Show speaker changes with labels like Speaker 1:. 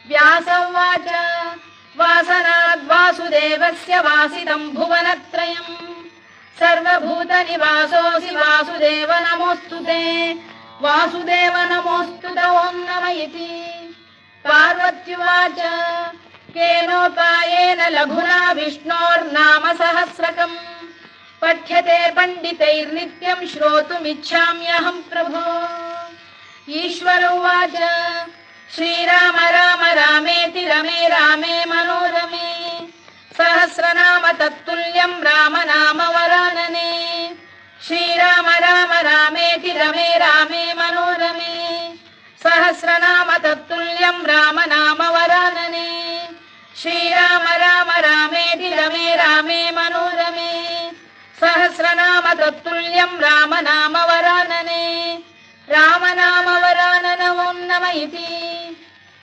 Speaker 1: व्यास उवाच वासनाद्वासुदेवस्य वासितं भुवनत्रयम् सर्वभूतनिवासोऽसि वासुदेव नमोऽस्तु ते वासुदेव नमोऽस्तु ते ॐ नम इति। पार्वत्युवाच केनोपायेन लघुना विष्णोर्नाम सहस्रकम् पठ्यते पण्डितैर्नित्यम् श्रोतुमिच्छाम्यहम् प्रभो। ईश्वर उवाच श्रीराम राम रामेति रमे रामे मनोरमे सहस्रनाम तत्तुल्यम् राम नाम वरानने। श्रीराम राम रामेति रमे रामे मनोरमे सहस्रनाम तत्तुल्यम् राम नाम वरानने। श्रीराम राम रामेति रमे रामे मनोरमे सहस्रनाम तत्तुल्यम् राम नाम वरानने। राम नाम वरानन ॐ नम इति।